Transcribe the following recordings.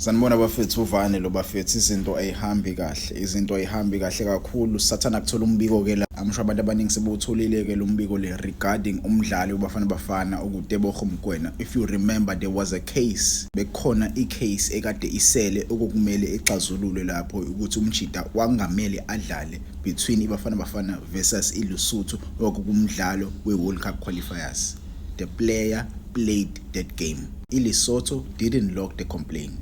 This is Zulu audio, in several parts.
Sanibona bafethu uvane lo bafethu izinto ayihambi kahle kakhulu sathana kuthola umbiko ke la amsho abantu abaningi sebewutholile ke lo mbiko le regarding umdlali wabafana bafana uTebogo Mokoena. If you remember there was a case bekhona icase ekade isele okukumele exazululwe lapho ukuthi umchita wangamele adlale between ibafana bafana versus iLesotho okukumdlalo weWorld Cup qualifiers. The player played that game. iLesotho didn't log the complaint.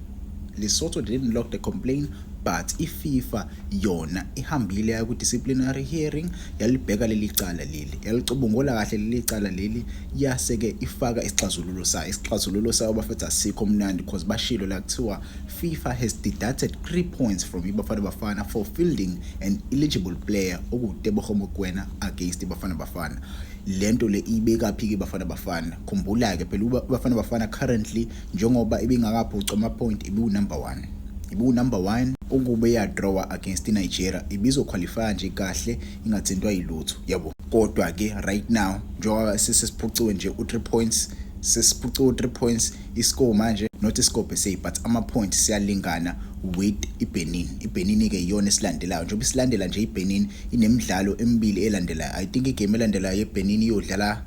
Lesotho didn't log the complaint, but iFIFA yona ihambile ku disciplinary hearing yalibheka leli cala leli yalicubungula kahle leli cala leli yase ke ifaka isixazululo sayo bafethu asikho mnandi because bashilo la kuthiwa FIFA has deducted 3 points from ibafana bafana for fielding an eligible player okuTebogo Mokoena against ibafana bafana. Lento le ibeka phiki ibafana bafana. Khumbula ke phela ibafana bafana currently njengoba ibingakaphucwa ama point ibu number 1 ukube ya draw against Nigeria ibizo qualify nje kahle ingathintwa yilutho yabo. Kodwa ke right now njengoba sesiphuciwe nje u3 points sesiphuciwe 3 points iscore manje not iscore per se but ama points siyalingana with iBenin ke yona esilandelayo njengoba isilandela nje iBenin inemidlalo emibili elandelayo. I think igame elandelayo yeBenin iyodlala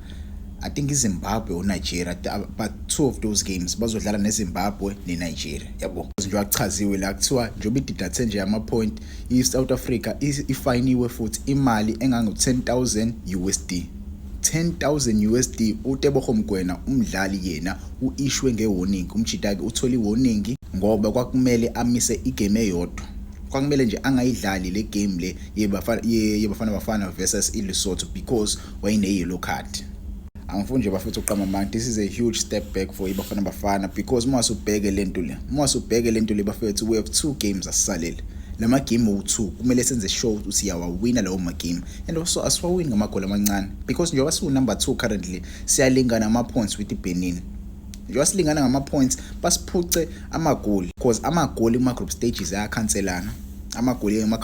I think iZimbabwe or Nigeria but 2 of those games bazodlala neZimbabwe neNigeria yabo. Nje wachaziwe la kuthiwa njengoba ididathe nje ama point iSouth Africa ifiniwe futhi imali engango 10,000 USD. 10,000 USD uTebogo Mokoena umdlali yena uishwe ngewarning. Umchita ke utholi warning ngoba kwakumele amise igame eyodwa. Kwakumele nje angayidlali le game le yebafana bafana versus iLesotho because wayine yellow card. Angifuni nje bafethu uqama manje this is a huge step back for ibafana bafana because masubheke lento le bafethu we have 2 games asisalele. Lama game u2 kumele senze show ukuthi siyawawina lawo ma game and also aswawini ngamagoli amancane because njengoba siwu number 2 currently siyalingana ama points with iBenin. Njengoba silingana ngama points basiphuce amagoli because amagoli kuma group stages ayakhanselana. Amagoli ema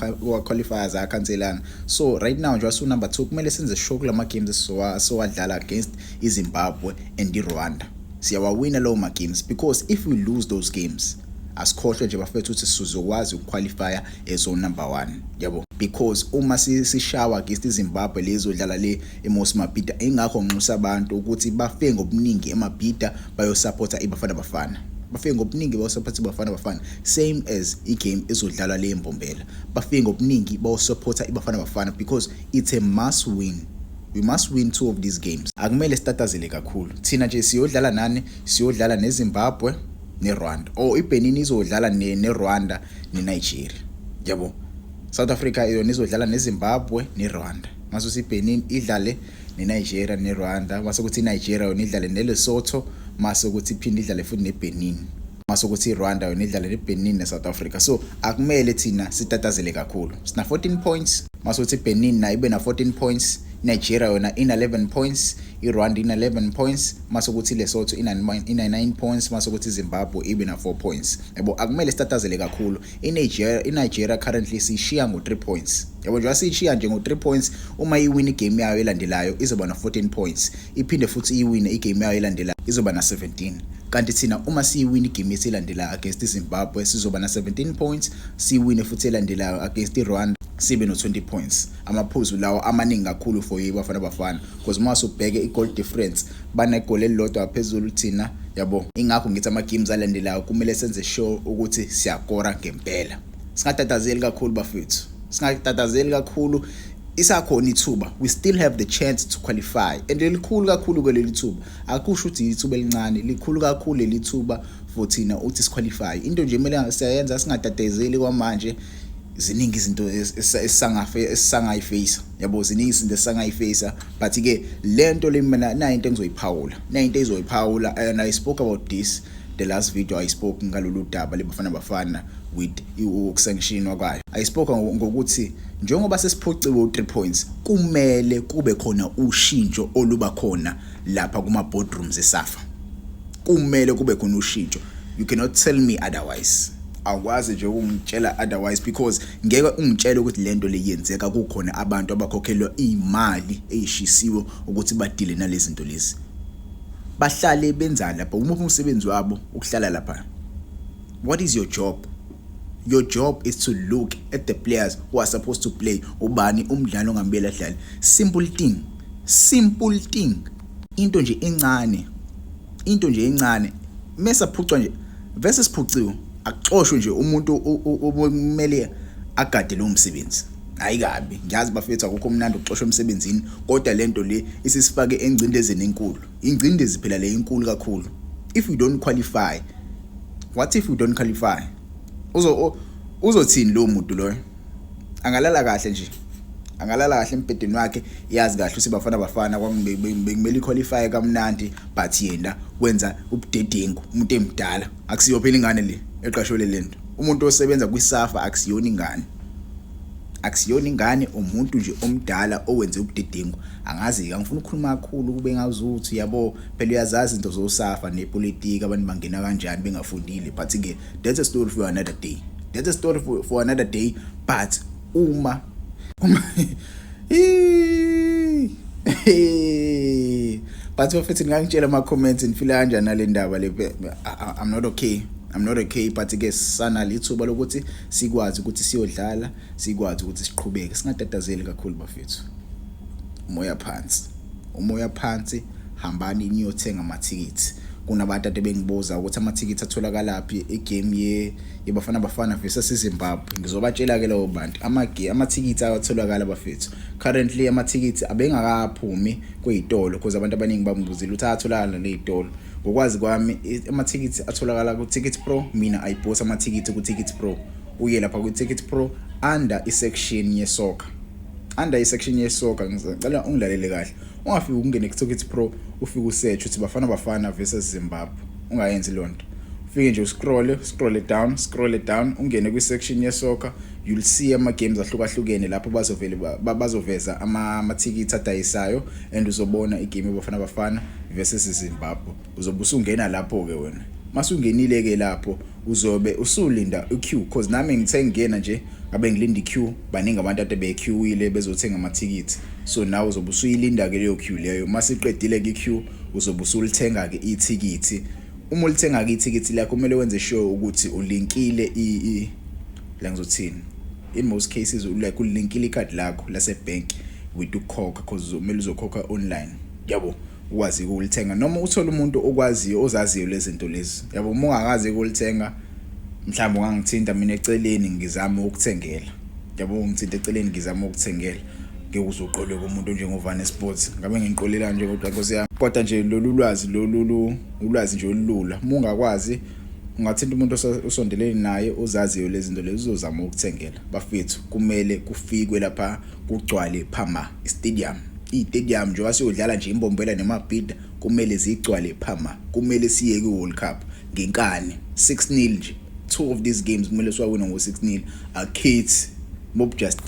qualifiers ayakhanselana. So right now njengoba siwu number 2 kumele senze show kulama games sowadlala against iZimbabwe and iRwanda. Siyawawina lawo ma games because if we lose those games asikhohlwe nje bafethu ukuthi sizokwazi ukuqualifya as number 1 yabo because uma sishawa against iZimbabwe lezodlala le eMosambika ingakho nxusa abantu ukuthi bafike ngobuningi eMabhida bayosupporta ibafana bafana. Bafike ngobuningi bayosupporta ibafana bafana same as igame ezodlalwa le eMbombela. Bafike ngobuningi bayosupporta ibafana bafana because it's a must win. We must win 2 of these games. Akumele sitatazele kakhulu. Thina nje siyodlala neZimbabwe neRwanda or iBenin izodlala neRwanda neNigeria yabo. South Africa yona izodlala neZimbabwe neRwanda. Mase iBenin idlale neNigeria neRwanda, mase ukuthi iNigeria yona idlale neLesotho, mase ukuthi iphinde idlale futhi neBenin, mase ukuthi iRwanda yona idlale neBenin neSouth Africa. So akumele thina sitatazele kakhulu. Sina 14 points, mase ukuthi iBenin na ibe na 14 points, Nigeria yona ina 11 points, iRwanda ina 11 points, mase ukuthi iLesotho ina 9 points, mase ukuthi iZimbabwe ibe na 4 points. Yabo akumele sitatazele kakhulu. iNigeria currently sishiya ngo 3 points. Yabo nje asishiya nje ngo 3 points uma iwin igame yayo elandelayo izoba na 14 points. Iphinde futhi iwin igame yayo elandelayo izoba na 17. Kanti thina uma siwin igame elandelayo against iZimbabwe sizoba na 17 points, siwin futhi elandelayo against iRwanda sibe no 20 points. Amaphuzu lawo amaningi kakhulu for ibafana bafana because mase ubheke igoal difference bana igoli elilodwa phezulu thina yabo. Ingakho ngithi ama games alandelayo kumele senze sure ukuthi siyakora ngempela. Singatatazeli kakhulu bafethu. Singatatazeli kakhulu. Isakhona ithuba. We still have the chance to qualify. And likhulu kakhulu ke leli thuba. Akusho ukuthi ithuba elincane, likhulu kakhulu leli thuba for thina uthi siqualify. Into nje kumele siyayenza singatatazeli kwamanje. Ziningi izinto esangayifacea yabo, ziningi izinto esangayifacea but ke lento le mina na into engizoyiphawula and I spoke about this the last video I spoke ngalolu daba lebafana bafana with ukusanctionwa kwayo. I spoke ngokuthi njengoba sesiphuciwe u3 points kumele kube khona ushintsho oluba khona lapha kuma boardrooms eSAFA. Kumele kube khona ushintsho. You cannot tell me otherwise. Akwazi nje ukungitshela otherwise because ngeke ungitshele ukuthi lento le yenzeka kukhona abantu abakhokhelwa imali eyishisiwe ukuthi badile nalezi zinto lezi. Bahlale benzana lapha umuphi umsebenzi wabo ukuhlala lapha. What is your job? Your job is to look at the players who are supposed to play. Ubani umdlalo ongambela dlala. Simple thing. Into nje encane. Mesa phucwa nje versus phuciwe. Akuxoshwe nje umuntu okumele agade lo msebenzi. Ayikabi. Ngiyazi bafethu akukho mnandi ukuxoshwa emsebenzini, kodwa lento le isisifake engcindezeni enkulu. Ingcindezi phela le inkulu kakhulu. If you don't qualify, what if you don't qualify? Uzothini lo muntu loyo? Angalala kahle nje. Angalala kahle empedeni wakhe, yazi kahle uthi bafana bekumele qualify kamnandi, but yena wenza ubudedengu umuntu emdala. Akusiyo phela ingane le eqashwe lento. Umuntu osebenza kwiSAFA akusiyona ingane, umuntu nje omdala owenze ubudedengu. Angazi angifuna ukukhuluma kakhulu kube ngazuthi yabo phela uyazazi into zoSAFA nepolitiki abantu bangena kanjani bengafundile, but ke that's a story for another day. But uma but bafethu ngangitshela ama comments ngifila kanjani nale ndaba le. I'm not okay, but ke sana lithuba lokuthi sikwazi ukuthi siyodlala, sikwazi ukuthi siqhubeke, singatatazeli kakhulu bafethu. Umoya phansi, hambani niyothenga amathikithi. Kunabantu ade bengibuza ukuthi amathikithi atholakala laphi egame yeBafana versus Zimbabwe. Ngizobatshela ke lawo bantu amathikithi atholakala bafethu. Currently amathikithi abengakaphumi kwezitolo because abantu abaningi bambuzile ukuthi atholakala lezitolo. Ngokwazi kwami amathikithi atholakala ku Ticket Pro. Mina ayibhosa amathikithi ku Ticket Pro. Uye lapha ku Ticket Pro under isection yeSoccer. Ngicela ungilalele kahle. Ungafika ungene ku Ticket Pro ufike usearch uthi Bafana versus Zimbabwe. Ungayenzi lonto. Ufike nje scroll down ungene kwi section yeSoccer. You'll see ama games ahlukahlukene lapho bazoveza amathikithi adayisayo and uzobona igame yeBafana versus Zimbabwe. Uzobe usungena lapho ke wena. Masungenile ke lapho uzobe usulinda iqueue because nami ngithe ngena nje ngabe ngilinda iqueue, baningi abantu ade bequeueile bezothenga amathikithi. So now uzobe usuyilinda ke leyo queue leyo. Masiqedile ke iqueue uzobe usulithenga ke ithikithi. Uma ulithenga ke ithikithi lakho kumele wenze sure ukuthi ulinkile la ngizothini. In most cases ulinkile icard lakho lase bank with ukhokha because kumele uzokhokha online. Yabo ukwazi ukulithenga noma uthola umuntu okwaziyo ozaziyo lezi zinto lezi. Yabo uma ungakazi ukulithenga mhlawumbe ungangithinta mina eceleni ngizama ukuthengela. Yabo ungithinta eceleni ngizama ukuthengela. Ngeke uzoqole komuntu njengoVane Sports. Ngabe nginqolela nje kodwa Nkosi yami. Kodwa nje lolu ulwazi nje olulula. Uma ungakwazi ungathinta umuntu osondelene naye ozaziyo lezi zinto lezi uzozama ukuthengela. Bafethu kumele kufikwe lapha kugcwale phama stadium. Stadium nje wasiyodlala nje imbombela nemabhida kumele zigcwale phama. Kumele siye ku World Cup ngenkani 6-0 nje. 2 of these games kumele siwawina ngo 6-0. A kids mob just